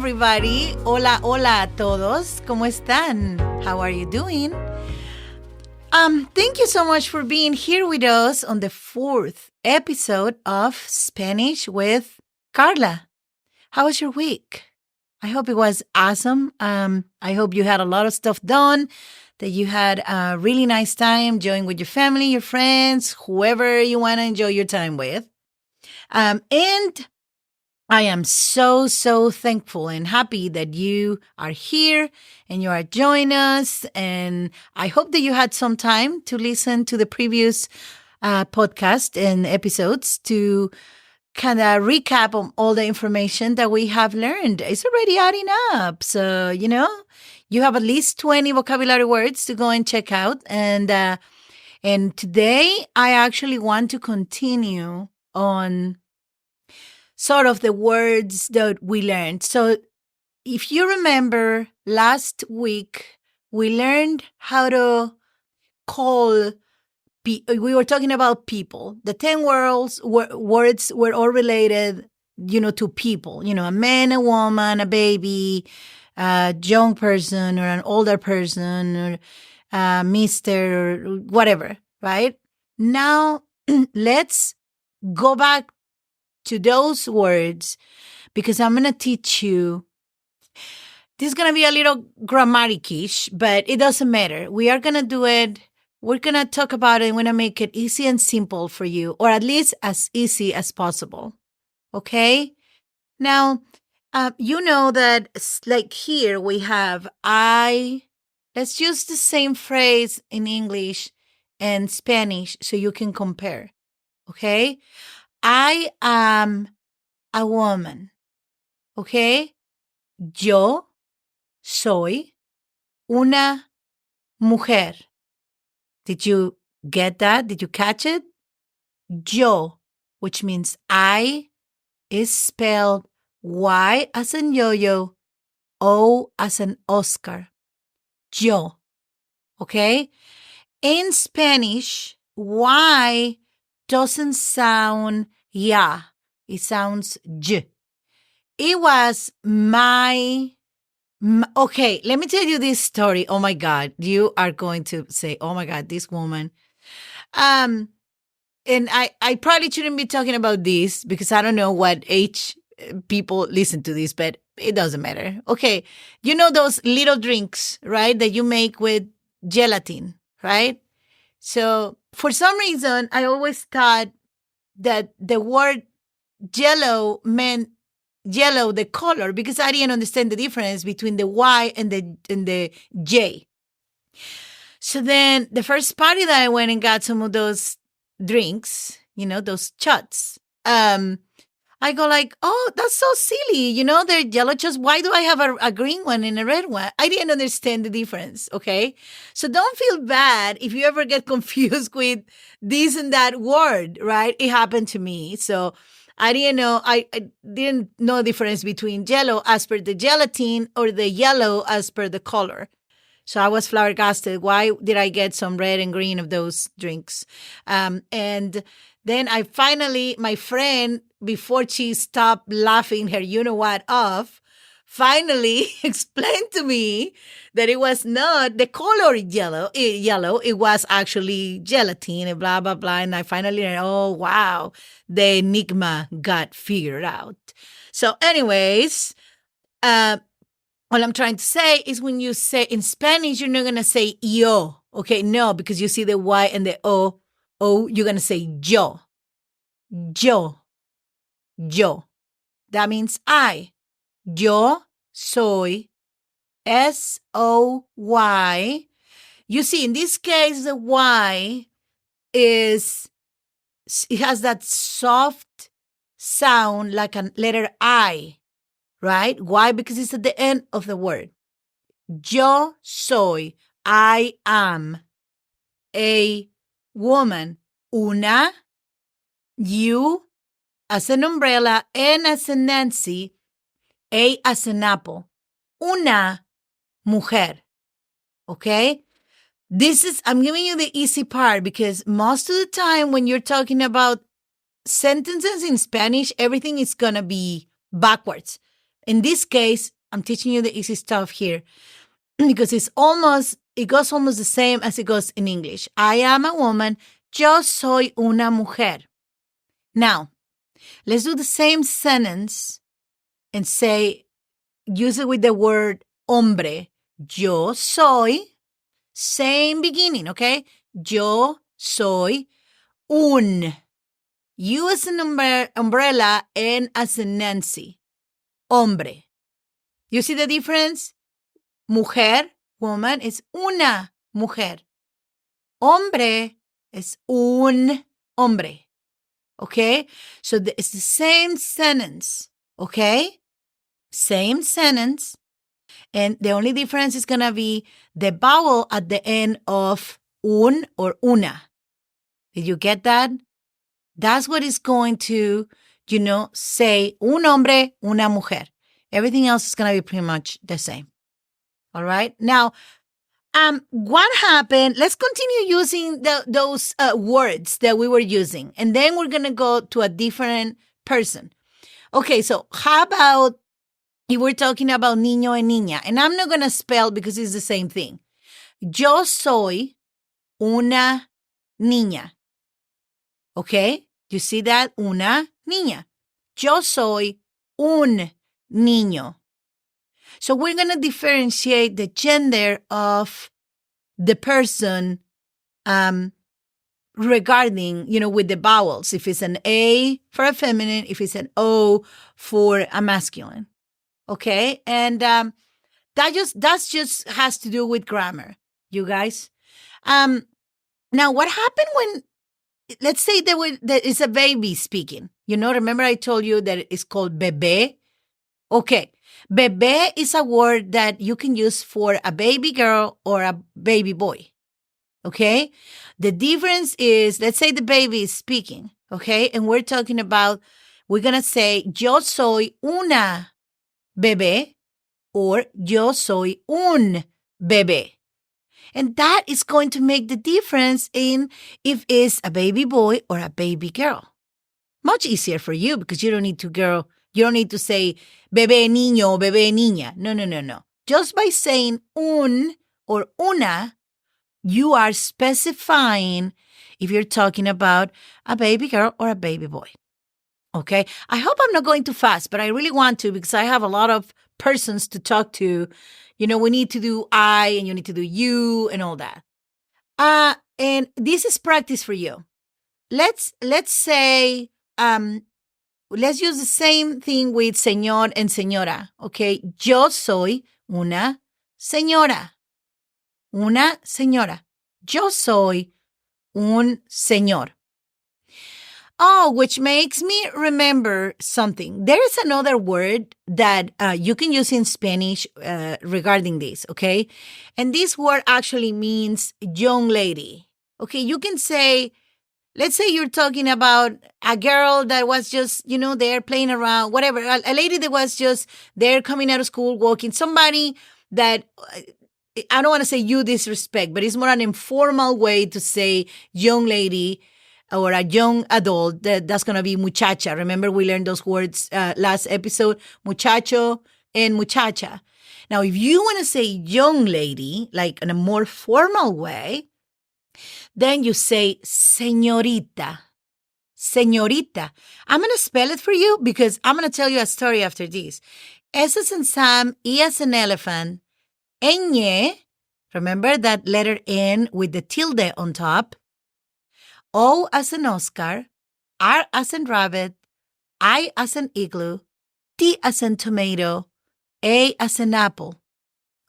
everybody. Hola, hola a todos. ¿Cómo están? How are you doing? Thank you so much for being here with us on the 4th episode of Spanish with Carla. How was your week? I hope it was awesome. I hope you had a lot of stuff done, that you had a really nice time enjoying with your family, your friends, whoever you want to enjoy your time with. And I am so thankful and happy that you are here and you are joining us. And I hope that you had some time to listen to the previous podcast and episodes to kind of recap on all the information that we have learned. It's already adding up. So, you have at least 20 vocabulary words to go and check out. And today I actually want to continue on sort of the words that we learned. So if you remember last week, we learned how to call we were talking about people. The 10 words were all related, to people, a man, a woman, a baby, a young person or an older person or Mr. or whatever, right? Now let's go back to those words because I'm going to teach you. This is going to be a little grammatic-ish, but it doesn't matter. We are going to do it. We're going to talk about it. We're going to make it easy and simple for you, or at least as easy as possible. Okay? Now, you know that like here we have I. Let's use the same phrase in English and Spanish so you can compare. Okay? I am a woman. Okay? Yo soy una mujer. Did you get that? Did you catch it? Yo, which means I, is spelled Y as in yo-yo, O as in Oscar. Yo. Okay? In Spanish, Y doesn't sound ya. It sounds j. It was okay, let me tell you this story. Oh my God, you are going to say, oh my God, this woman. And I probably shouldn't be talking about this because I don't know what age people listen to this, but it doesn't matter. Okay, you know those little drinks, right, that you make with gelatin, right? So for some reason, I always thought that the word yellow meant yellow, the color, because I didn't understand the difference between the Y and the J. So then the first party that I went and got some of those drinks, those shots, I go like, oh, that's so silly. They're yellow shots. Why do I have a green one and a red one? I didn't understand the difference, okay? So don't feel bad if you ever get confused with this and that word, right? It happened to me. So I didn't know. I didn't know the difference between yellow as per the gelatin or the yellow as per the color. So I was flabbergasted. Why did I get some red and green of those drinks? And then my friend, before she stopped laughing her you-know-what off, finally explained to me that it was not the color yellow, it was actually gelatin and blah, blah, blah. And I finally learned, oh, wow, the enigma got figured out. So anyways, what I'm trying to say is when you say in Spanish, you're not going to say yo, okay? No, because you see the Y and the O, you're going to say yo. Yo. Yo. That means I. Yo soy. S-O-Y. You see, in this case, the Y it has that soft sound like a letter I, right? Why? Because it's at the end of the word. Yo soy. I am a woman. Una. You as an umbrella, N as in Nancy, A as in apple. Una mujer. Okay? I'm giving you the easy part because most of the time when you're talking about sentences in Spanish, everything is going to be backwards. In this case, I'm teaching you the easy stuff here because it goes almost the same as it goes in English. I am a woman. Yo soy una mujer. Now, let's do the same sentence and use it with the word hombre. Yo soy, same beginning, okay? Yo soy un. U as an umbrella, N as in Nancy. Hombre. You see the difference? Mujer, woman, is una mujer. Hombre is un hombre. Okay? So it's the same sentence. Okay? Same sentence. And the only difference is going to be the vowel at the end of un or una. Did you get that? That's what is going to, say un hombre, una mujer. Everything else is going to be pretty much the same. All right? Now, what happened? Let's continue using those words that we were using. And then we're going to go to a different person. Okay, so how about if we're talking about niño and niña? And I'm not going to spell because it's the same thing. Yo soy una niña. Okay? You see that? Una niña. Yo soy un niño. So we're going to differentiate the gender of the person regarding, with the vowels. If it's an A for a feminine, if it's an O for a masculine. Okay? And that just has to do with grammar, you guys. Now, what happened when, let's say there is a baby speaking. Remember I told you that it's called bebé? Okay. Bebé is a word that you can use for a baby girl or a baby boy. Okay? The difference is, let's say the baby is speaking. Okay? And we're talking about, we're going to say, yo soy una bebé or yo soy un bebé. And that is going to make the difference in if it's a baby boy or a baby girl. Much easier for you because you don't need to say bebé niño, bebé niña. No. Just by saying un or una, you are specifying if you're talking about a baby girl or a baby boy. Okay? I hope I'm not going too fast, but I really want to because I have a lot of persons to talk to. We need to do I and you need to do you and all that. And this is practice for you. Let's say, let's use the same thing with señor and señora. Okay. Yo soy una señora. Una señora. Yo soy un señor. Oh, which makes me remember something. There is another word that you can use in Spanish regarding this, okay? And this word actually means young lady. Okay, you can say, let's say you're talking about a girl that was just, there playing around, whatever. A lady that was just there coming out of school, walking. Somebody that, I don't want to say you disrespect, but it's more an informal way to say young lady or a young adult. That's going to be muchacha. Remember we learned those words last episode, muchacho and muchacha. Now, if you want to say young lady, like in a more formal way, then you say señorita. Señorita. I'm going to spell it for you because I'm going to tell you a story after this. S as in Sam, E as in elephant, ñ, remember that letter N with the tilde on top, O as in Oscar, R as in rabbit, I as in igloo, T as in tomato, A as in apple.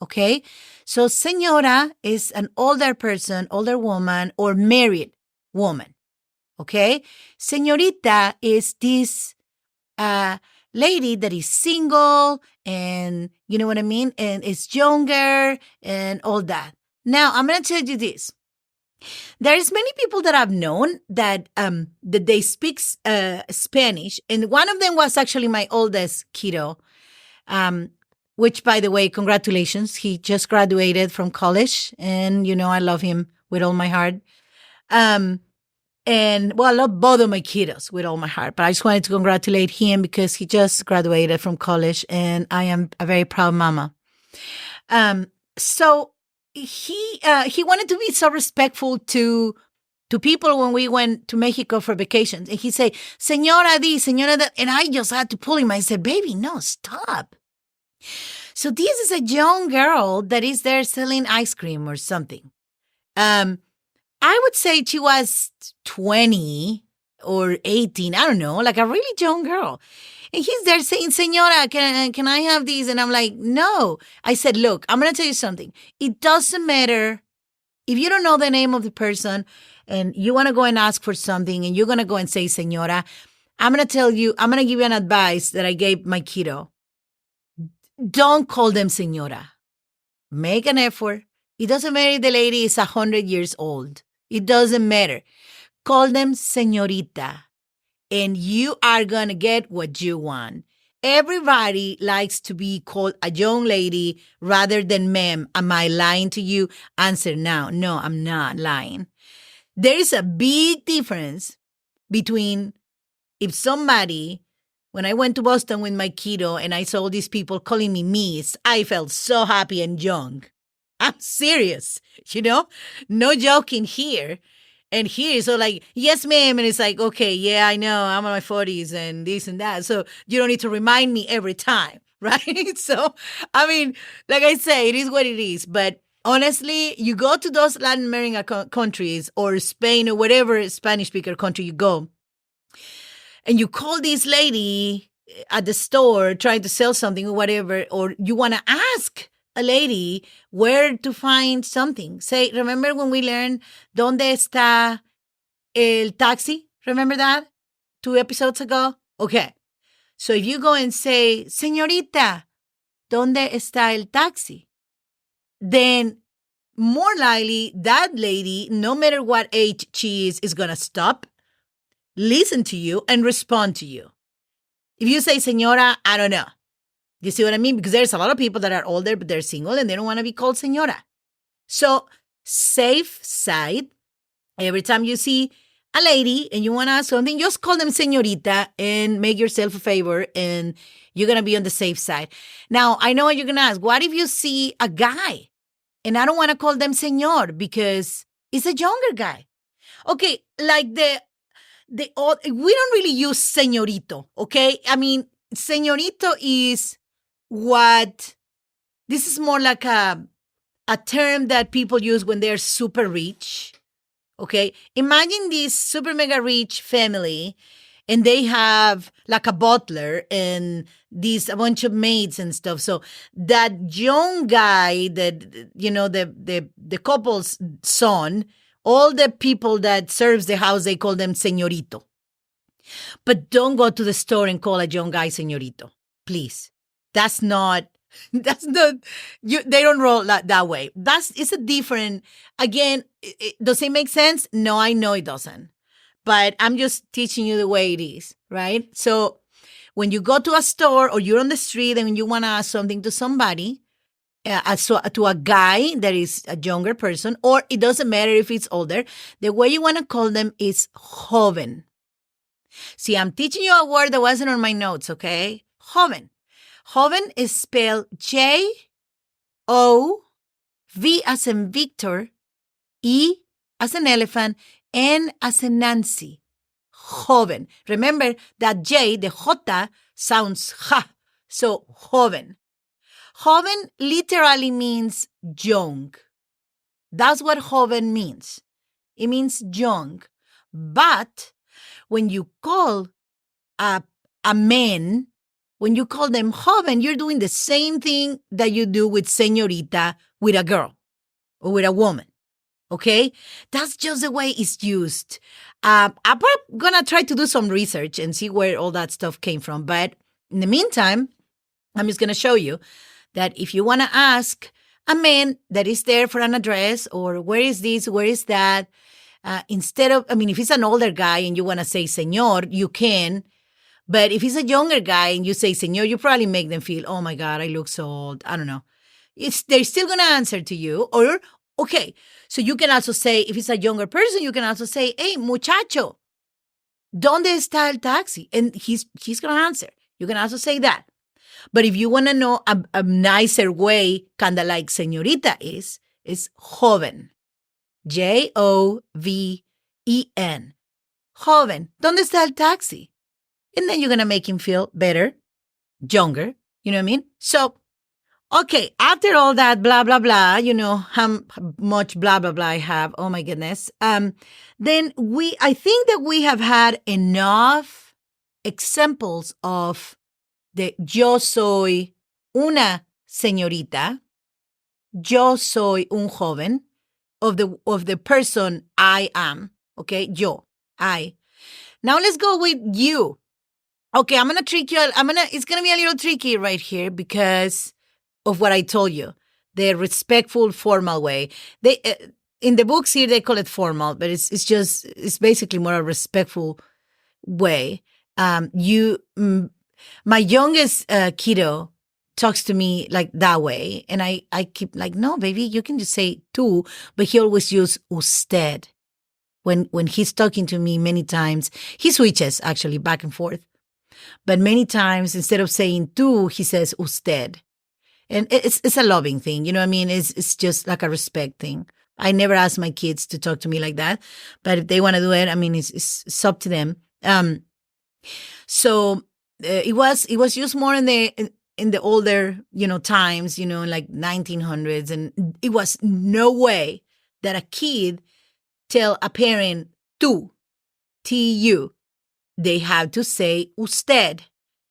Okay? So señora is an older person, older woman, or married woman. Okay? Señorita is this lady that is single and, you know what I mean? And is younger and all that. Now, I'm going to tell you this. There's many people that I've known that they speak Spanish, and one of them was actually my oldest kiddo, which, by the way, congratulations. He just graduated from college, and, I love him with all my heart. And well, I love both of my kiddos with all my heart, but I just wanted to congratulate him because he just graduated from college and I am a very proud mama. So he wanted to be so respectful to people when we went to Mexico for vacations. And he say, Señora this, Señora that. And I just had to pull him. I said, baby, no, stop. So this is a young girl that is there selling ice cream or something. I would say she was 20 or 18. I don't know, like a really young girl. And he's there saying, Señora, can I have these? And I'm like, no. I said, look, I'm going to tell you something. It doesn't matter if you don't know the name of the person and you want to go and ask for something and you're going to go and say, Señora, I'm going to give you an advice that I gave my kiddo. Don't call them Señora. Make an effort. It doesn't matter if the lady is 100 years old. It doesn't matter. Call them Señorita. And you are going to get what you want. Everybody likes to be called a young lady rather than ma'am. Am I lying to you? Answer now. No, I'm not lying. There is a big difference between if somebody, when I went to Boston with my kiddo and I saw these people calling me Miss, I felt so happy and young. I'm serious, no joking here. And here, so like, yes, ma'am. And it's like, okay, yeah, I know, I'm in my 40s and this and that. So you don't need to remind me every time, right? So, I mean, like I say, it is what it is. But honestly, you go to those Latin American countries or Spain or whatever Spanish speaker country you go, and you call this lady at the store trying to sell something or whatever, or you want to ask a lady where to find something. Say, remember when we learned ¿Dónde está el taxi? Remember that 2 episodes ago? Okay. So if you go and say, Señorita, ¿dónde está el taxi? Then more likely that lady, no matter what age she is going to stop, listen to you, and respond to you. If you say, Señora, I don't know. You see what I mean? Because there's a lot of people that are older, but they're single and they don't want to be called señora. So, safe side, every time you see a lady and you want to ask something, just call them señorita and make yourself a favor and you're going to be on the safe side. Now, I know what you're going to ask. What if you see a guy and I don't want to call them señor because it's a younger guy? Okay, like we don't really use señorito, okay? I mean, señorito is this is more like a term that people use when they're super rich, okay? Imagine this super mega rich family and they have like a butler and a bunch of maids and stuff. So that young guy that, the couple's son, all the people that serves the house, they call them señorito. But don't go to the store and call a young guy señorito, please. That's not, they don't roll that way. It's a different, again, does it make sense? No, I know it doesn't. But I'm just teaching you the way it is, right? So when you go to a store or you're on the street and you want to ask something to somebody, to a guy that is a younger person, or it doesn't matter if it's older, the way you want to call them is joven. See, I'm teaching you a word that wasn't on my notes, okay? Joven. Joven is spelled J-O-V as in Victor, E as in elephant, N as in Nancy. Joven. Remember that J, the J, sounds ja. So, joven. Joven literally means young. That's what joven means. It means young. But when you call a man, when you call them joven, you're doing the same thing that you do with señorita with a girl or with a woman, okay? That's just the way it's used. I'm going to try to do some research and see where all that stuff came from. But in the meantime, I'm just going to show you that if you want to ask a man that is there for an address or where is this, where is that, if he's an older guy and you want to say señor, you can. But if he's a younger guy and you say señor, you probably make them feel, oh my God, I look so old. I don't know. They're still going to answer to you. Okay, so you can also say, if it's a younger person, you can also say, hey, muchacho, ¿dónde está el taxi? And he's going to answer. You can also say that. But if you want to know a nicer way, kind of like señorita is joven. Joven. Joven. ¿Dónde está el taxi? And then you're going to make him feel better, younger. You know what I mean? So, okay, after all that blah, blah, blah, you know how much blah, blah, blah I have. Oh, my goodness. Then I think that we have had enough examples of the yo soy una señorita, yo soy un joven, of the person I am, okay? Yo, I. Now let's go with you. Okay, I'm going to trick you. It's going to be a little tricky right here because of what I told you, the respectful, formal way. They in the books here, they call it formal, but it's basically more a respectful way. My youngest kiddo talks to me like that way. And I keep like, no, baby, you can just say tú, but he always use usted. When he's talking to me many times, he switches actually back and forth. But many times, instead of saying tú, he says usted. And it's a loving thing. You know what I mean? It's just like a respect thing. I never ask my kids to talk to me like that. But if they want to do it, I mean, it's up to them. So it was used more in the older, times, like 1900s. And it was no way that a kid tell a parent tú, T-U. They have to say usted.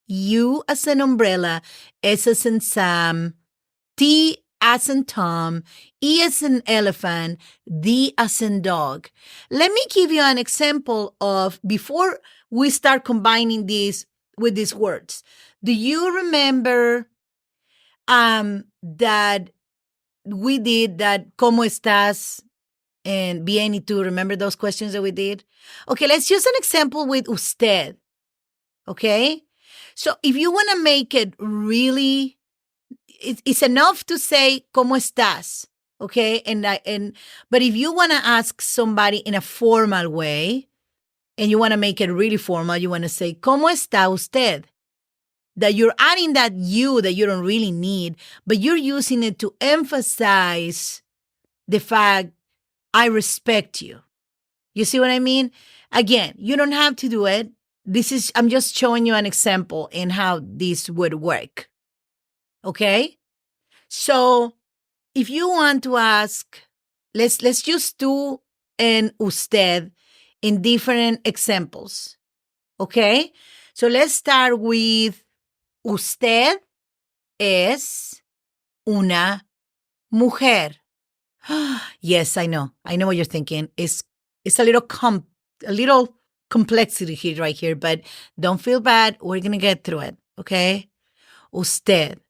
U as an umbrella, S as in Sam, T as in Tom, E as in elephant, D as in dog. Let me give you an example of before we start combining these with these words. Do you remember that we did that ¿Cómo estás? And bien y tú? Remember those questions that we did? Okay, let's use an example with usted. Okay? So if you want to make it really, it's enough to say ¿Cómo estás? Okay? But if you want to ask somebody in a formal way, and you want to make it really formal, you want to say ¿Cómo está usted? That you're adding that you that you don't really need, but you're using it to emphasize the fact I respect you. You see what I mean? Again, you don't have to do it. I'm just showing you an example in how this would work. Okay? So if you want to ask, let's use tú and usted in different examples. Okay? So let's start with usted es una mujer. Yes, I know. I know what you're thinking. It's a little complexity here, right here, but don't feel bad. We're going to get through it, okay? Usted.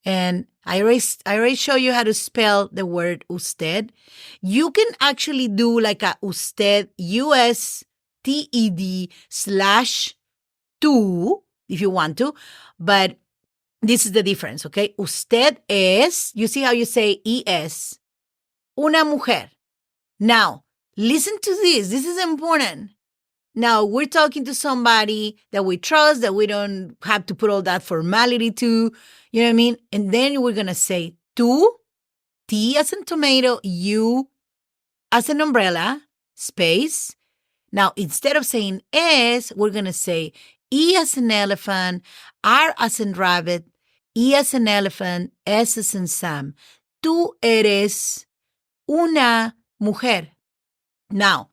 And I already show you how to spell the word usted. You can actually do like a usted, USTED/tú, if you want to, but this is the difference, okay? Usted es, you see how you say ES, una mujer. Now, listen to this. This is important. Now, we're talking to somebody that we trust, that we don't have to put all that formality to, you know what I mean? And then we're going to say tú, T as in tomato, U as an umbrella, space. Now, instead of saying es, we're going to say E as an elephant, R as in rabbit, E as an elephant, S as in Sam. Tú eres una mujer. Now,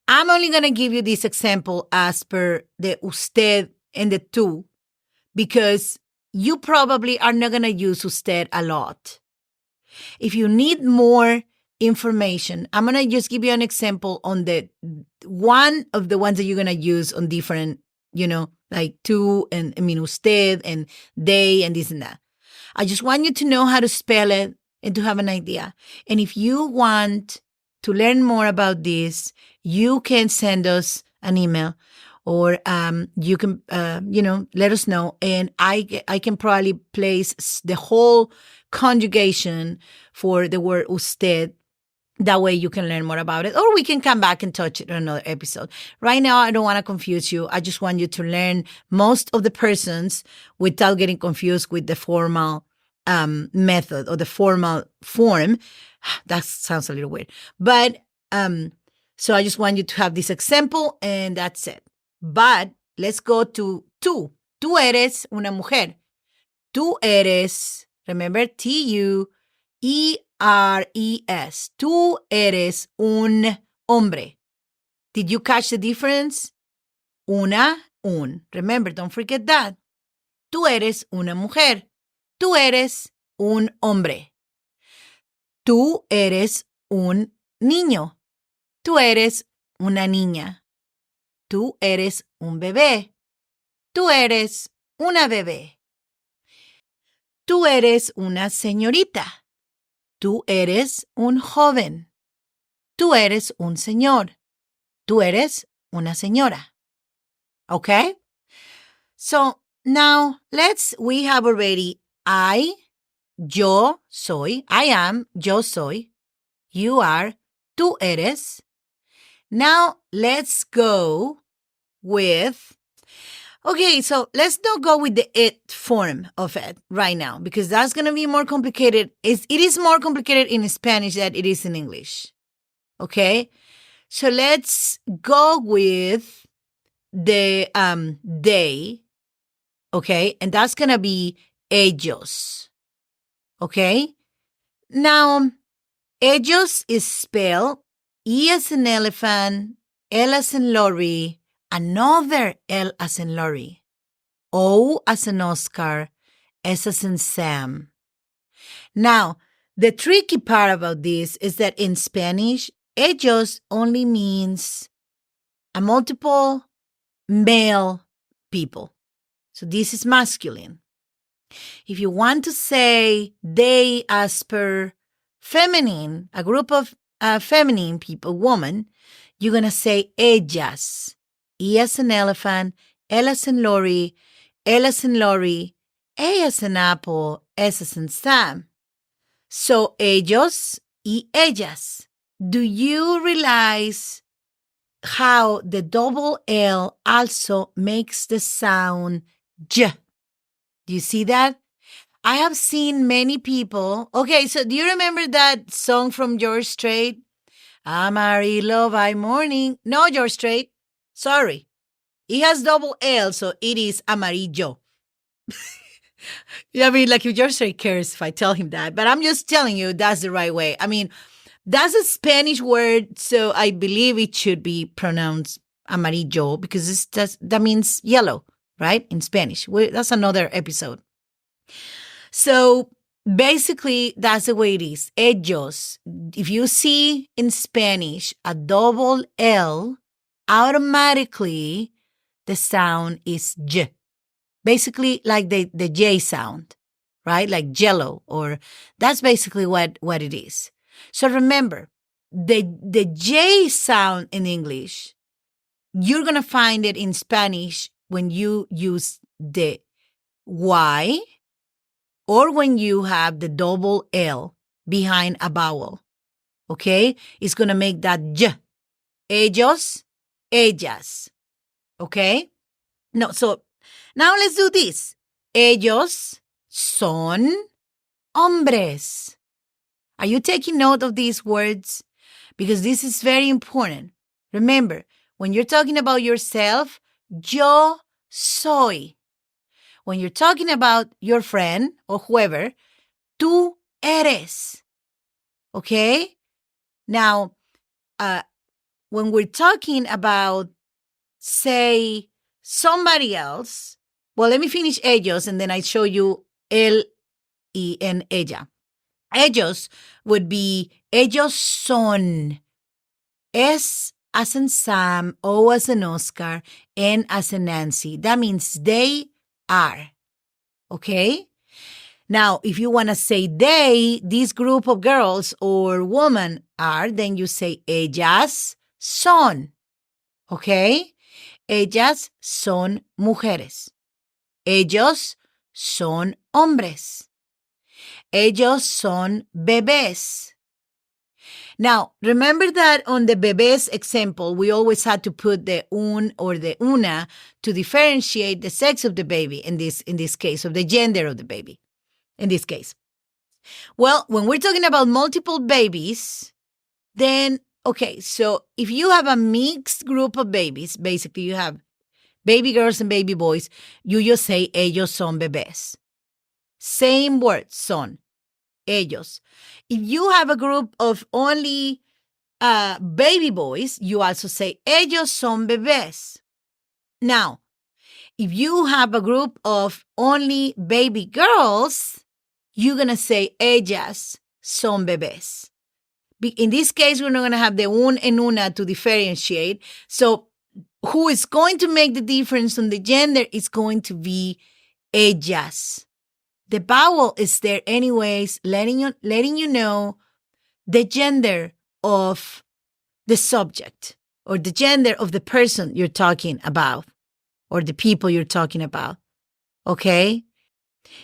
I'm only going to give you this example as per the usted and the tú, because you probably are not going to use usted a lot. If you need more information, I'm going to just give you an example on the one of the ones that you're going to use on different, like tú and usted and they and this and that. I just want you to know how to spell it and to have an idea. And if you want to learn more about this, you can send us an email or you can, let us know. And I can probably place the whole conjugation for the word usted. That way you can learn more about it. Or we can come back and touch it in another episode. Right now, I don't want to confuse you. I just want you to learn most of the persons without getting confused with the formal method or the formal form. That sounds a little weird. But so I just want you to have this example and that's it. But let's go to tú. Tú eres una mujer. Tú eres, remember, T-U-E-R-E-S. Tú eres un hombre. Did you catch the difference? Una, un. Remember, don't forget that. Tú eres una mujer. Tú eres un hombre. Tú eres un niño. Tú eres una niña. Tú eres un bebé. Tú eres una bebé. Tú eres una señorita. Tú eres un joven. Tú eres un señor. Tú eres una señora. Okay? So now we have already yo soy, I am, yo soy, you are, tú eres. Now let's go with, okay, so let's not go with the it form of it right now because that's going to be more complicated. It is more complicated in Spanish than it is in English. Okay? So let's go with the they, okay? And that's going to be ellos. Okay? Now, ellos is spelled E as in elephant, L as in lorry, another L as in lorry, O as in Oscar, S as in Sam. Now, the tricky part about this is that in Spanish, ellos only means a multiple male people. So this is masculine. If you want to say they as per feminine, a group of feminine people, woman, you're going to say ellas. E as in elephant, L as in lorry, L as in lorry, A as in apple, S as in Sam. So ellos y ellas. Do you realize how the double L also makes the sound J? Do you see that? I have seen many people. Okay, so do you remember that song from George Strait? Amarillo by morning. No, George Strait. Sorry. It has double L, so it is amarillo. I mean, like if George Strait cares if I tell him that, but I'm just telling you that's the right way. I mean, that's a Spanish word, so I believe it should be pronounced amarillo because that means yellow, right? In Spanish. That's another episode. So basically, that's the way it is. Ellos. If you see in Spanish a double L, automatically the sound is J. Basically, like the J sound, right? Like jello, or that's basically what it is. So remember, the J sound in English, you're going to find it in Spanish when you use the Y or when you have the double L behind a vowel, okay? It's going to make that J. Ellos, ellas, okay? No, so now let's do this. Ellos son hombres. Are you taking note of these words? Because this is very important. Remember, when you're talking about yourself, yo soy. When you're talking about your friend or whoever, tú eres. Okay? Now, when we're talking about, say, somebody else, well, let me finish ellos and then I show you él y en ella. Ellos would be ellos son. S as in Sam, O as in Oscar, N as in Nancy. That means they are. Okay? Now, if you want to say they, this group of girls or women are, then you say ellas son. Okay? Ellas son mujeres. Ellos son hombres. Ellos son bebés. Now, remember that on the bebés example, we always had to put the un or the una to differentiate the sex of the baby in this case, of the gender of the baby in this case. Well, when we're talking about multiple babies, then, okay, so if you have a mixed group of babies, basically you have baby girls and baby boys, you just say ellos son bebés. Same word, son. Ellos. If you have a group of only baby boys, you also say ellos son bebés. Now, if you have a group of only baby girls, you're going to say ellas son bebés. In this case, we're not going to have the un and una to differentiate. So who is going to make the difference on the gender is going to be ellas. The vowel is there anyways, letting you know the gender of the subject or the gender of the person you're talking about or the people you're talking about. Okay?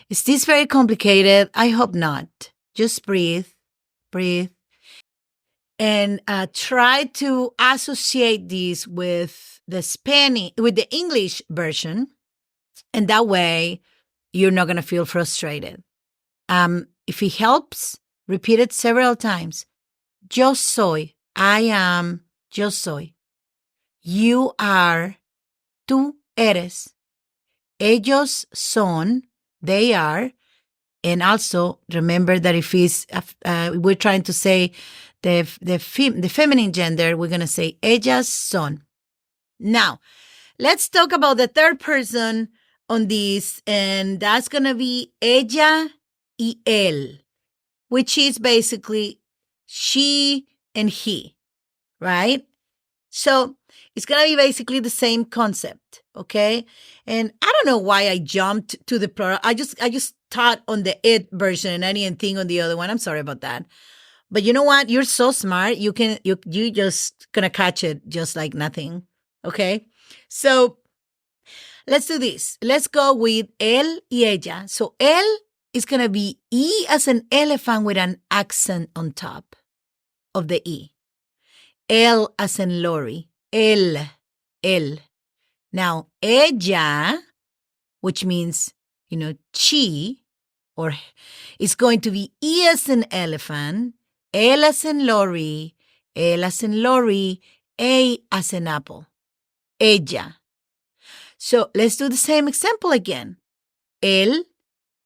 Is this very complicated? I hope not. Just breathe, and try to associate this with the English version, and that way you're not going to feel frustrated. If it helps, repeat it several times. Yo soy, I am, yo soy. You are, tú eres. Ellos son, they are. And also remember that if we're trying to say the feminine gender, we're going to say ellas son. Now, let's talk about the third person on this, and that's going to be ella y él, which is basically she and he, right? So it's going to be basically the same concept, okay? And I don't know why I jumped to the plural. I just taught on the it version and I didn't think on the other one. I'm sorry about that. But you know what? You're so smart. You just going to catch it just like nothing, okay? So let's do this. Let's go with él y ella. So él is going to be E as an elephant with an accent on top of the E. L as in Lori. El. Now, ella, which means, she, or is going to be E as in elephant, L as in Lori, L as in Lori, A as in apple. Ella. So let's do the same example again. Él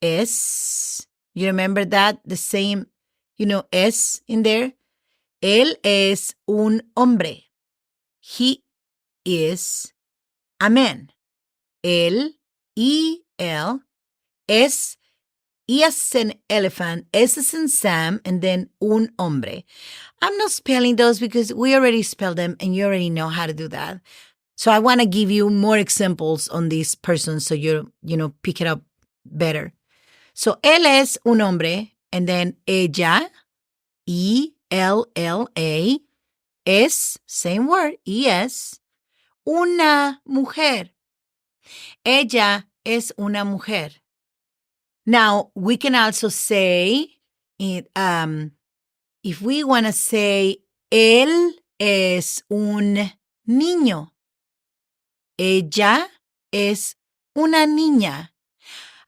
es, you remember that? The same, es in there. Él es un hombre. He is a man. Él, él, es, E as in elephant, S as in Sam, and then un hombre. I'm not spelling those because we already spelled them and you already know how to do that. So I want to give you more examples on this person so you pick it up better. So él es un hombre, and then ella, ELLA, es, same word, es, una mujer. Ella es una mujer. Now, we can also say, if we want to say, él es un niño. Ella es una niña.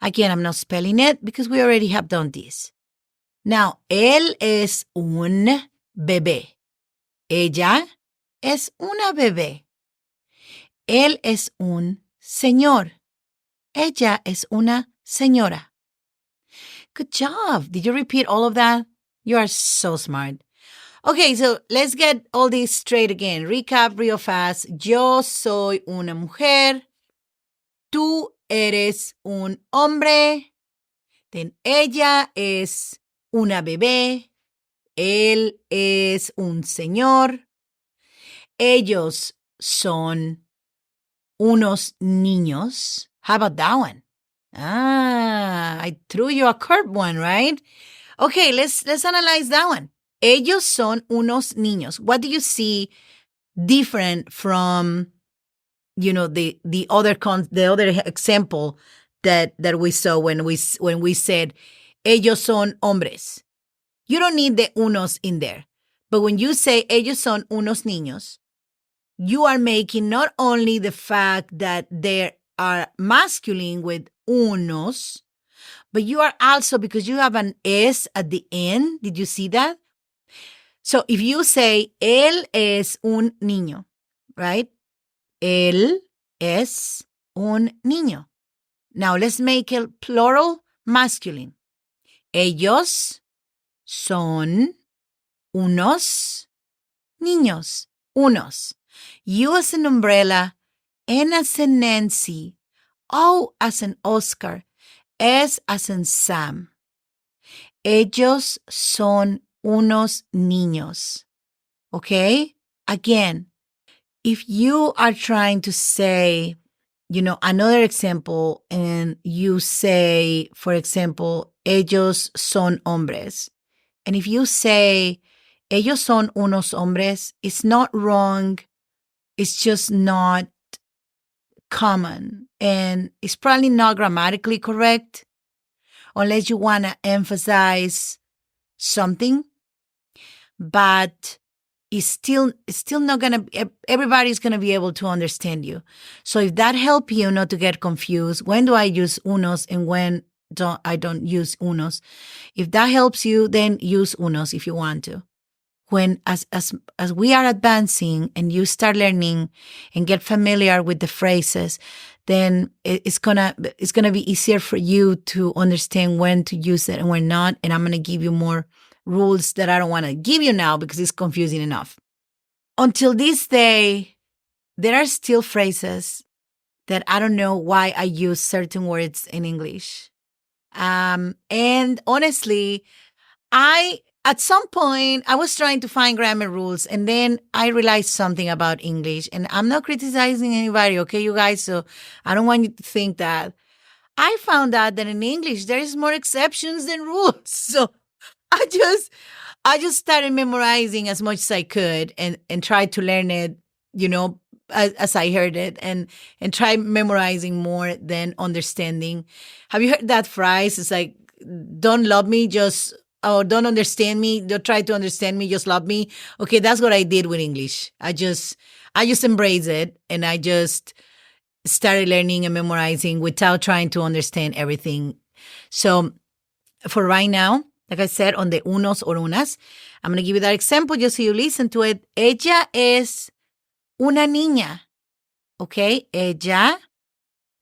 Again, I'm not spelling it because we already have done this. Now, él es un bebé. Ella es una bebé. Él es un señor. Ella es una señora. Good job. Did you repeat all of that? You are so smart. Okay, so let's get all this straight again. Recap real fast. Yo soy una mujer. Tú eres un hombre. Then ella es una bebé. Él es un señor. Ellos son unos niños. How about that one? I threw you a curved one, right? Okay, let's analyze that one. Ellos son unos niños. What do you see different from, the other example that we saw when we said ellos son hombres. You don't need the unos in there. But when you say ellos son unos niños, you are making not only the fact that they are masculine with unos, but you are also, because you have an S at the end. Did you see that? So if you say, él es un niño, right? Él es un niño. Now let's make it plural masculine. Ellos son unos niños. Unos. U as an umbrella, N as in Nancy, O as in Oscar, S as in Sam. Ellos son unos niños. Okay? Again, if you are trying to say, another example, and you say, for example, ellos son hombres. And if you say, ellos son unos hombres, it's not wrong. It's just not common. And it's probably not grammatically correct unless you want to emphasize something. But it's still not going to, everybody's going to be able to understand you. So if that helps you not to get confused, when do I use unos and when I don't use unos? If that helps you, then use unos if you want to. When as we are advancing and you start learning and get familiar with the phrases, then it's gonna be easier for you to understand when to use it and when not. And I'm gonna give you more rules that I don't want to give you now because it's confusing enough. Until this day, there are still phrases that I don't know why I use certain words in English. And honestly, at some point, I was trying to find grammar rules, and then I realized something about English. And I'm not criticizing anybody, okay, you guys? So I don't want you to think that. I found out that in English, there is more exceptions than rules. So I just started memorizing as much as I could and tried to learn it, as I heard it, and try memorizing more than understanding. Have you heard that phrase? It's like, don't love me, don't understand me, don't try to understand me, just love me. Okay, that's what I did with English. I just embraced it, and I just started learning and memorizing without trying to understand everything. So for right now, like I said, on the unos or unas, I'm going to give you that example just so you listen to it. Ella es una niña. Okay? Ella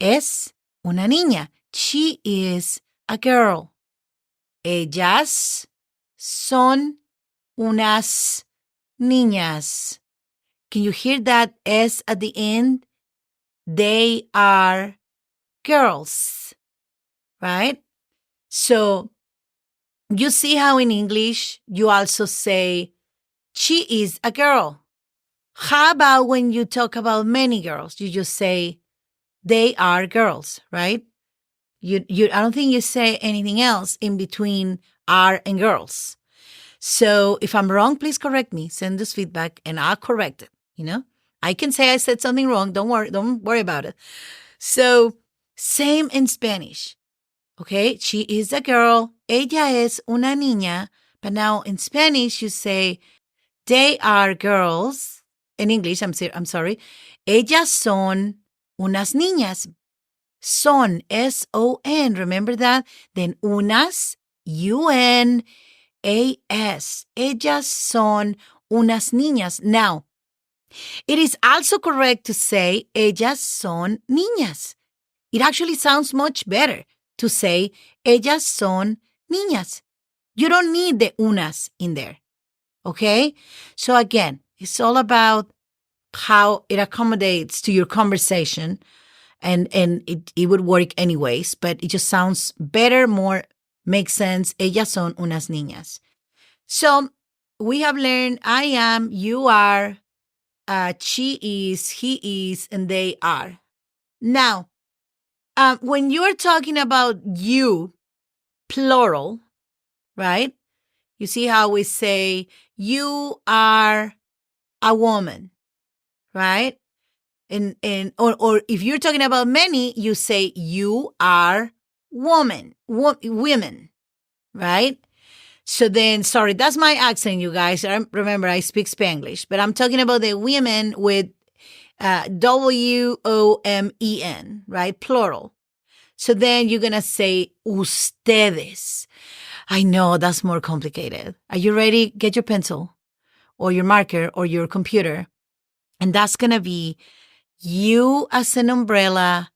es una niña. She is a girl. Ellas son unas niñas. Can you hear that S at the end? They are girls. Right? So you see how in English you also say, she is a girl. How about when you talk about many girls? You just say, they are girls, right? I don't think you say anything else in between are and girls. So if I'm wrong, please correct me. Send us feedback and I'll correct it. I can say I said something wrong. Don't worry about it. So same in Spanish. Okay, she is a girl. Ella es una niña. But now in Spanish, you say, they are girls. In English, I'm sorry. Ellas son unas niñas. Son, S-O-N. Remember that? Then unas, U-N-A-S. Ellas son unas niñas. Now, it is also correct to say, ellas son niñas. It actually sounds much better to say, ellas son niñas. You don't need the unas in there, okay? So again, it's all about how it accommodates to your conversation, and it would work anyways, but it just sounds better, more makes sense. Ellas son unas niñas. So we have learned I am, you are, she is, he is, and they are. Now, when you're talking about you, plural, right? You see how we say, you are a woman, right? Or if you're talking about many, you say, you are women. right? So then, sorry, that's my accent, you guys. Remember, I speak Spanglish, but I'm talking about the women with WOMEN, right? Plural. So then you're going to say ustedes. I know that's more complicated. Are you ready? Get your pencil or your marker or your computer. And that's going to be U as an umbrella,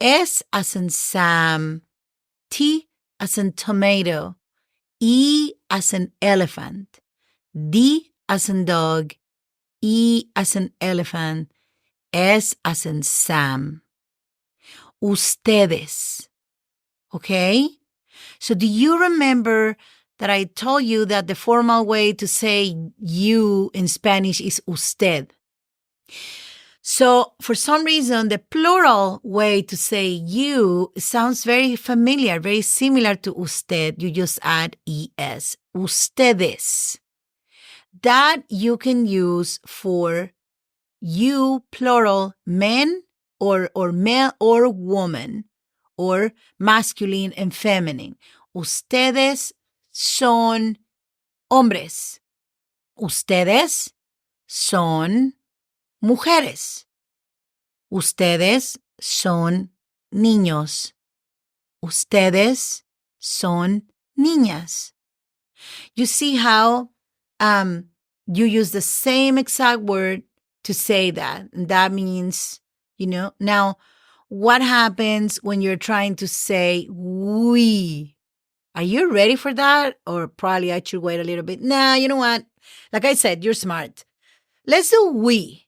S as in Sam, T as in tomato, E as in elephant, D as in dog, E as in elephant, S as in Sam. Ustedes. Okay? So do you remember that I told you that the formal way to say you in Spanish is usted? So for some reason, the plural way to say you sounds very familiar, very similar to usted. You just add es. Ustedes. That you can use for you, plural, men or male or woman, or masculine and feminine. Ustedes son hombres. Ustedes son mujeres. Ustedes son niños. Ustedes son niñas. You see how you use the same exact word to say that. And that means, now what happens when you're trying to say we? Are you ready for that? Or probably I should wait a little bit. Nah, you know what? Like I said, you're smart. Let's do we.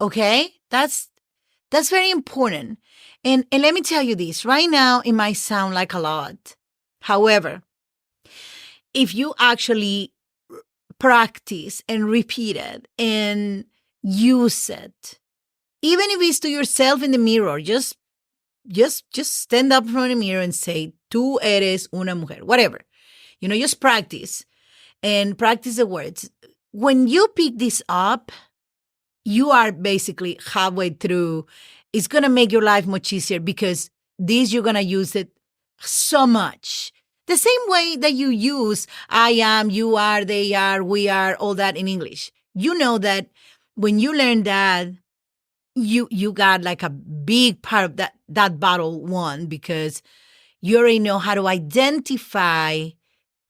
Okay? That's very important. And let me tell you this. Right now, it might sound like a lot. However, if you actually practice and repeat it and use it, even if it's to yourself in the mirror, just stand up in front of the mirror and say, tú eres una mujer, whatever. Just practice and practice the words. When you pick this up, you are basically halfway through. It's going to make your life much easier because you're going to use it so much. The same way that you use I am, you are, they are, we are, all that in English. You know that when you learn that, you got like a big part of that battle won because you already know how to identify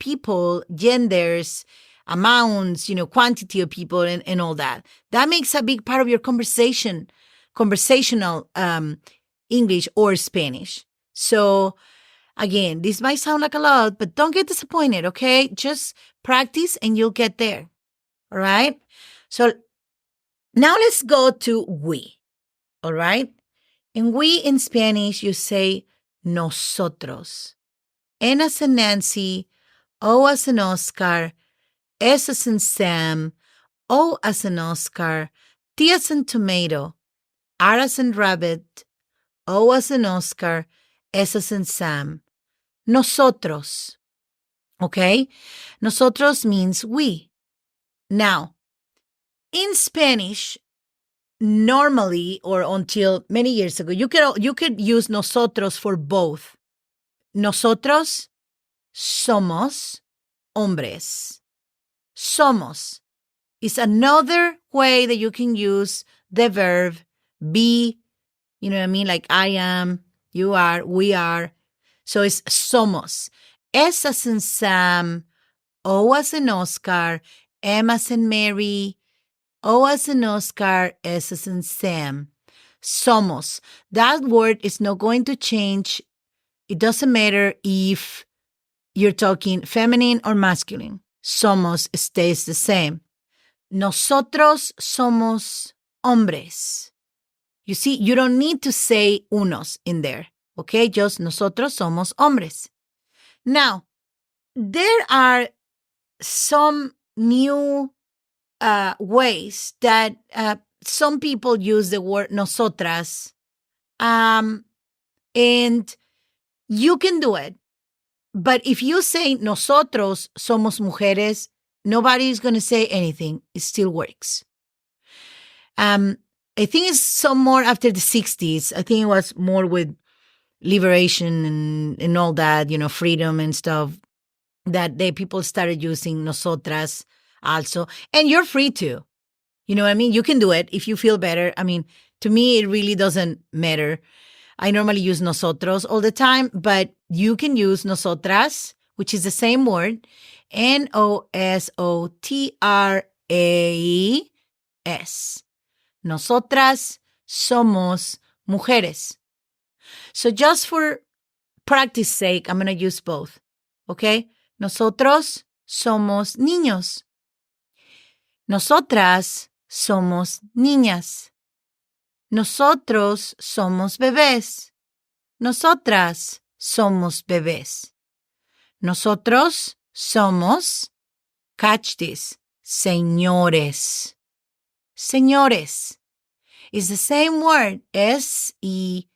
people, genders, amounts, quantity of people and all that. That makes a big part of your conversational English or Spanish. So again, this might sound like a lot, but don't get disappointed, okay? Just practice and you'll get there, all right? So now let's go to we, all right? And we in Spanish, you say nosotros. N as in Nancy, O as in Oscar, S as in Sam, O as in Oscar, T as in tomato, R as in rabbit, O as in Oscar, S as in Sam. Nosotros. Okay? Nosotros means we. Now, in Spanish, normally or until many years ago, you could use nosotros for both. Nosotros somos hombres. Somos is another way that you can use the verb be, you know what I mean? Like I am, you are, we are. So it's somos. S as in Sam, O as in Oscar, M as in Mary, O as in Oscar, S as in Sam. Somos. That word is not going to change. It doesn't matter if you're talking feminine or masculine. Somos stays the same. Nosotros somos hombres. You see, you don't need to say unos in there. Okay, just nosotros somos hombres. Now, there are some new ways that some people use the word nosotras, and you can do it. But if you say nosotros somos mujeres, nobody's going to say anything. It still works. I think it's some more after the 60s. I think it was more with liberation and all that, freedom and stuff. that the people started using nosotras also. And you're free to. You know what I mean? You can do it if you feel better. I mean, to me, it really doesn't matter. I normally use nosotros all the time, but you can use nosotras, which is the same word, Nosotraes. Nosotras somos mujeres. So just for practice sake, I'm going to use both, okay? Nosotros somos niños. Nosotras somos niñas. Nosotros somos bebés. Nosotras somos bebés. Nosotros somos, catch this, señores. Señores is the same word, S-E-Ñ-O-R,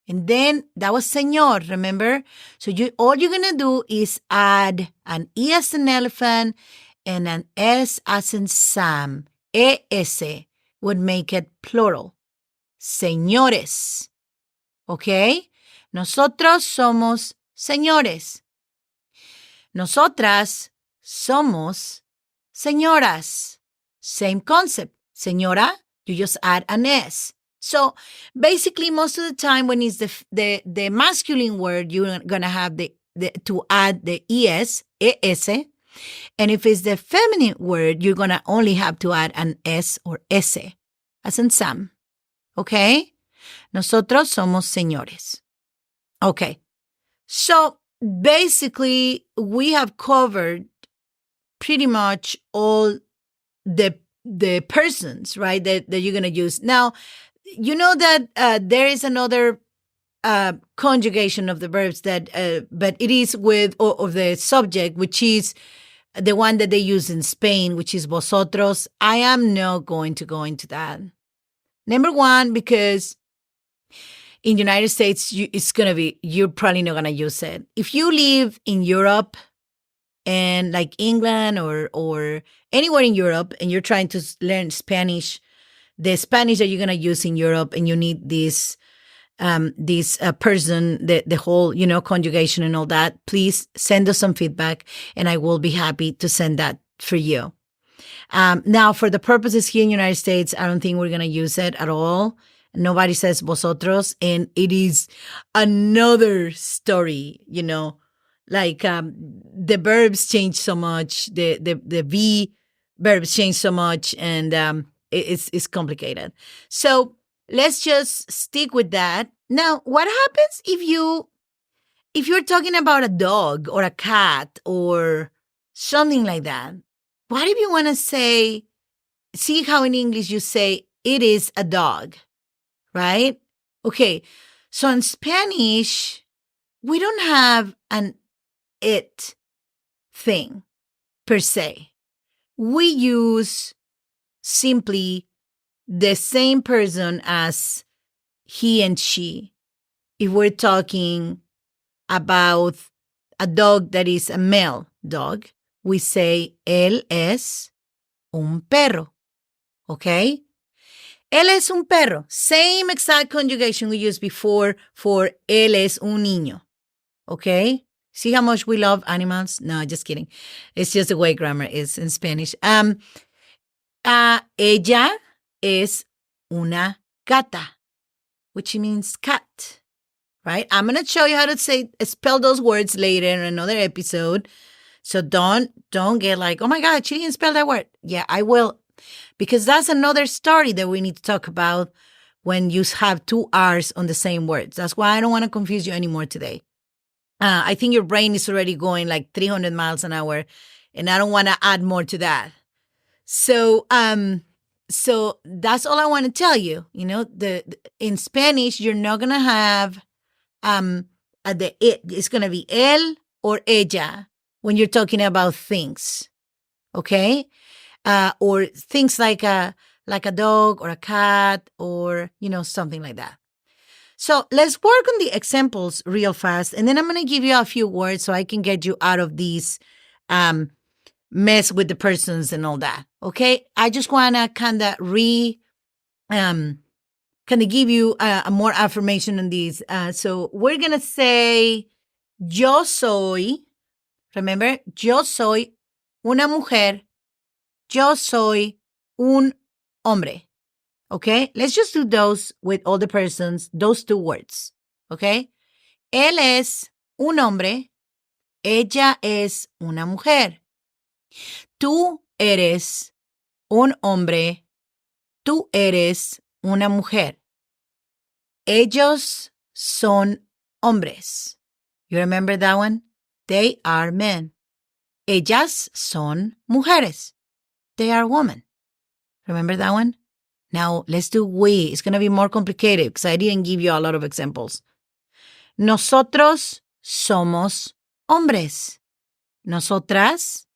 and then that was señor, remember? So all you're going to do is add an E as in elephant and an S as in Sam. E-S would make it plural. Señores. Okay? Nosotros somos señores. Nosotras somos señoras. Same concept. Señora, you just add an S. So basically, most of the time when it's the masculine word, you're going to have to add the ES, ES. And if it's the feminine word, you're going to only have to add an S or S, as in Sam. Okay? Nosotros somos señores. Okay. So basically, we have covered pretty much all the persons, right, that you're going to use. Now, you know that there is another conjugation of the verbs that, but it is with, of the subject, which is the one that they use in Spain, which is vosotros. I am not going to go into that. Number one, because in the United States, you're probably not going to use it. If you live in Europe and like England or anywhere in Europe and you're trying to learn Spanish, the Spanish that you're going to use in Europe and you need this person, the whole, conjugation and all that, please send us some feedback and I will be happy to send that for you. Now, for the purposes here in the United States, I don't think we're going to use it at all. Nobody says vosotros, and it is another story, like the verbs change so much, the V verbs change so much, and it's complicated. So let's just stick with that. Now, what happens if you're talking about a dog or a cat or something like that? What if you want to see how in English you say it is a dog? Right? Okay. So in Spanish, we don't have an it thing per se. We use simply the same person as he and she. If we're talking about a dog that is a male dog, we say él es un perro. Okay? Él es un perro. Same exact conjugation we used before for él es un niño. Okay? See how much we love animals? No, just kidding. It's just the way grammar is in Spanish. Ella es una gata, which means cat. Right? I'm going to show you how to spell those words later in another episode. So don't get like, oh my God, she didn't spell that word. Yeah, I will. Because that's another story that we need to talk about when you have two R's on the same words. That's why I don't want to confuse you anymore today. I think your brain is already going like 300 miles an hour, and I don't want to add more to that. So that's all I want to tell you. In Spanish, you're not going to have it's going to be él or ella when you're talking about things. Okay? Or things like a dog or a cat or, something like that. So let's work on the examples real fast. And then I'm going to give you a few words so I can get you out of these mess with the persons and all that. Okay? I just want to kind of kind of give you a more affirmation on this. So we're going to say, yo soy, remember, yo soy una mujer, yo soy un hombre. Okay? Let's just do those with all the persons, those 2 words. Okay? Él es un hombre, ella es una mujer. Tú eres un hombre, tú eres una mujer. Ellos son hombres. You remember that one? They are men. Ellas son mujeres. They are women. Remember that one? Now, let's do we. It's going to be more complicated because I didn't give you a lot of examples. Nosotros somos hombres. Nosotras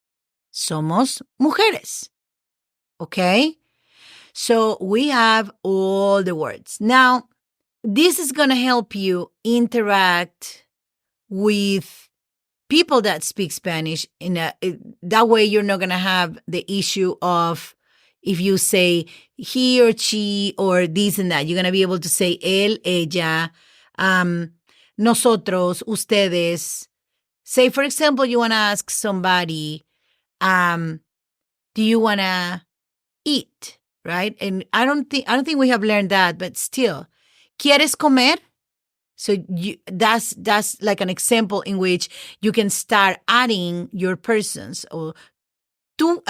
somos mujeres. Okay? So we have all the words. Now, this is going to help you interact with people that speak Spanish. That way, you're not going to have the issue of if you say he or she or this and that. You're going to be able to say él, ella, nosotros, ustedes. Say, for example, you want to ask somebody, do you want to eat? Right? And I don't think we have learned that, but still. ¿Quieres comer? So that's like an example in which you can start adding your persons. Or tú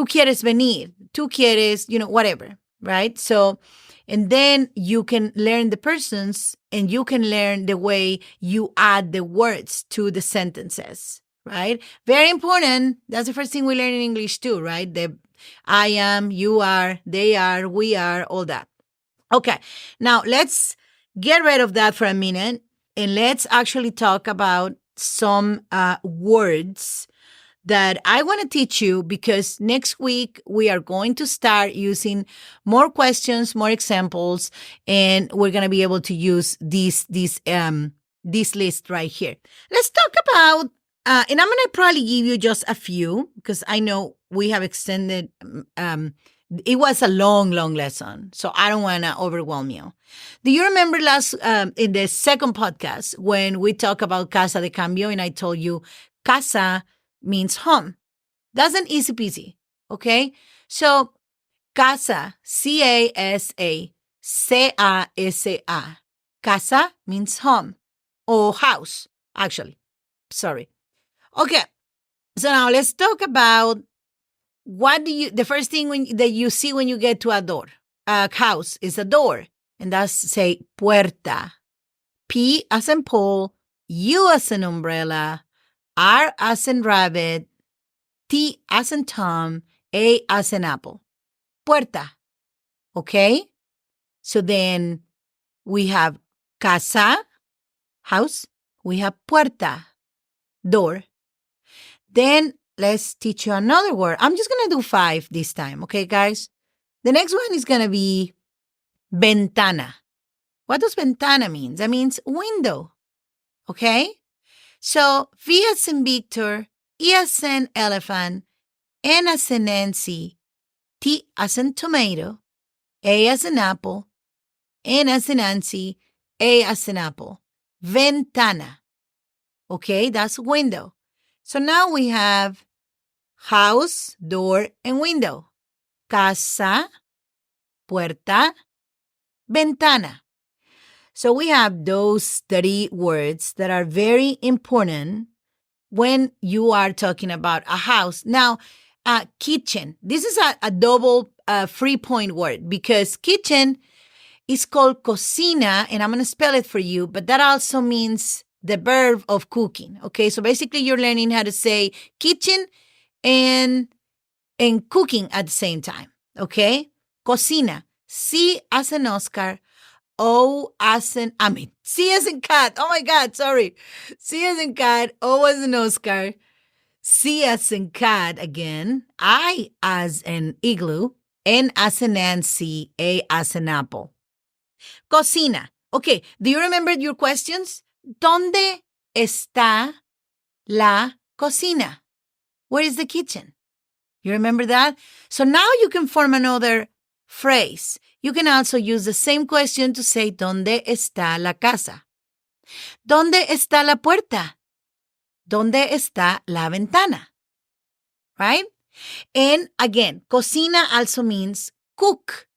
quieres venir, tú quieres, whatever, right? So, and then you can learn the persons and you can learn the way you add the words to the sentences, right? Very important. That's the first thing we learn in English too, right? The I am, you are, they are, we are, all that. Okay, now let's get rid of that for a minute and let's actually talk about some words that I want to teach you because next week we are going to start using more questions, more examples, and we're going to be able to use this list right here. Let's talk about, and I'm going to probably give you just a few because I know we have extended, it was a long, long lesson, so I don't want to overwhelm you. Do you remember in the second podcast when we talked about casa de cambio and I told you casa means home? That's an easy peasy, okay? So casa, C-A-S-A, C-A-S-A. Casa means home or house, actually. Sorry. Okay, so now let's talk about the first thing that you see when you get to a house is a door. And that's, say, puerta. P as in Paul, U as in umbrella, R as in rabbit, T as in Tom, A as in apple. Puerta. Okay? So then we have casa, house. We have puerta, door. Then let's teach you another word. I'm just going to do 5 this time, okay, guys? The next one is going to be ventana. What does ventana mean? That means window, okay? So V as in Victor, E as in elephant, N as in Nancy, T as in tomato, A as in apple, N as in Nancy, A as in apple. Ventana. Okay, that's window. So now we have house, door, and window. Casa, puerta, ventana. So we have those 3 words that are very important when you are talking about a house. Now, kitchen. This is a double 3-point word because kitchen is called cocina, and I'm going to spell it for you, but that also means the verb of cooking. Okay, so basically you're learning how to say kitchen and cooking at the same time. Okay, cocina. C as in Oscar, O as in, C as in cat. Oh my God, sorry. C as in cat, O as in Oscar, C as in cat again, I as in igloo, N as in Nancy, A as in apple. Cocina. Okay, do you remember your questions? ¿Dónde está la cocina? Where is the kitchen? You remember that? So now you can form another phrase. You can also use the same question to say, ¿dónde está la casa? ¿Dónde está la puerta? ¿Dónde está la ventana? Right? And again, cocina also means cook.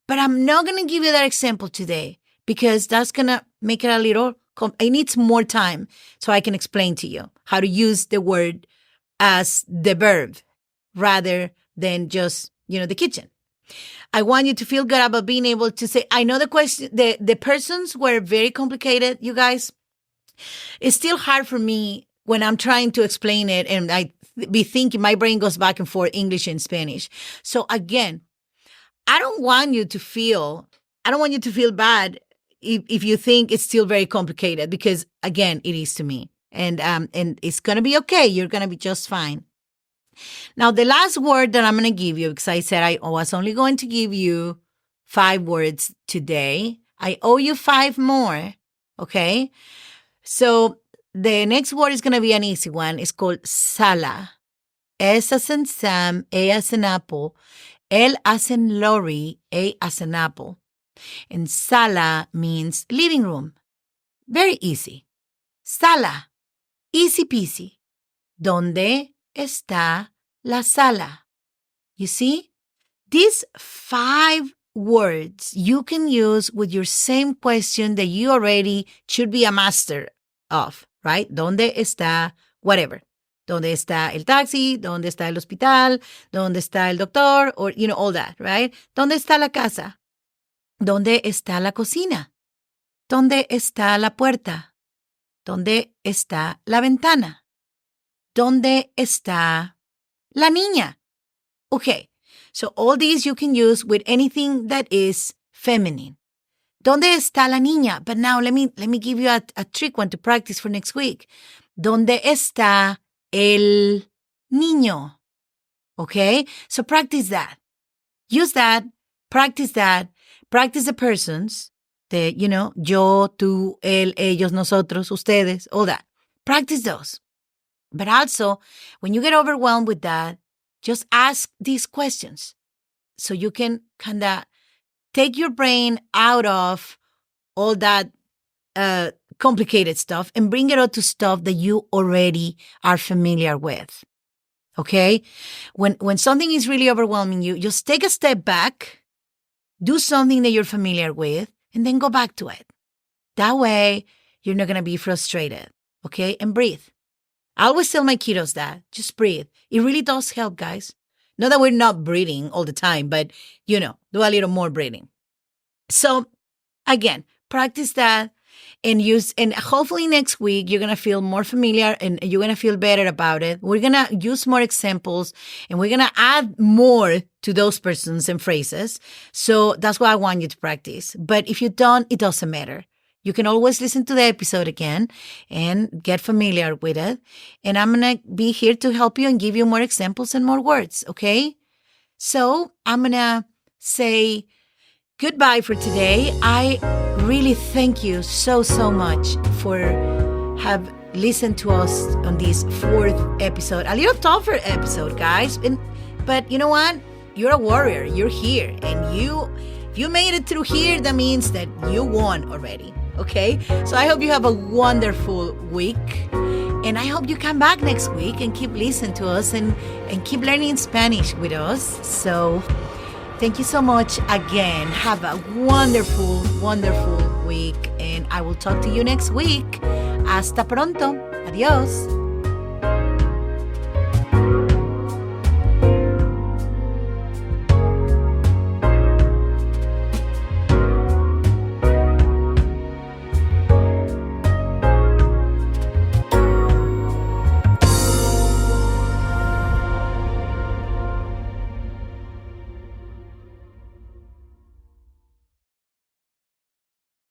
But I'm not going to give you that example today because that's going to make it a little, it needs more time so I can explain to you how to use the word as the verb rather than just, the kitchen. I want you to feel good about being able to say, I know the question, the persons were very complicated, you guys. It's still hard for me when I'm trying to explain it and I be thinking, my brain goes back and forth, English and Spanish. So again, I don't want you to feel bad if you think it's still very complicated because again, it is to me. And it's going to be okay. You're going to be just fine. Now, the last word that I'm going to give you, because I said I was only going to give you 5 words today. I owe you 5 more, okay? So the next word is going to be an easy one. It's called sala. S as in Sam, A as in apple, L as in lorry, A as in apple. And sala means living room. Very easy. Sala. Easy peasy. ¿Dónde está la sala? You see? These 5 words you can use with your same question that you already should be a master of, right? ¿Dónde está whatever? ¿Dónde está el taxi? ¿Dónde está el hospital? ¿Dónde está el doctor? Or, all that, right? ¿Dónde está la casa? ¿Dónde está la cocina? ¿Dónde está la puerta? ¿Dónde está la ventana? ¿Dónde está la niña? Okay, so all these you can use with anything that is feminine. ¿Dónde está la niña? But now let me give you a trick one to practice for next week. ¿Dónde está el niño? Okay, so practice that. Use that, practice the persons. Yo, tú, él, ellos, nosotros, ustedes, all that. Practice those. But also, when you get overwhelmed with that, just ask these questions so you can kind of take your brain out of all that complicated stuff and bring it out to stuff that you already are familiar with. Okay? When something is really overwhelming you, just take a step back, do something that you're familiar with, and then go back to it. That way, you're not going to be frustrated, okay? And breathe. I always tell my kiddos that. Just breathe. It really does help, guys. Not that we're not breathing all the time, but, do a little more breathing. So, again, practice that and hopefully next week, you're going to feel more familiar and you're going to feel better about it. We're going to use more examples and we're going to add more to those persons and phrases. So that's what I want you to practice. But if you don't, it doesn't matter. You can always listen to the episode again and get familiar with it. And I'm going to be here to help you and give you more examples and more words, okay? So I'm going to say goodbye for today. I really thank you so much for have listened to us on this 4th episode. A little tougher episode, guys. But you know what? You're a warrior. You're here. And you made it through here. That means that you won already. Okay? So I hope you have a wonderful week. And I hope you come back next week and keep listening to us and keep learning Spanish with us. So thank you so much again. Have a wonderful, wonderful week. And I will talk to you next week. Hasta pronto. Adios.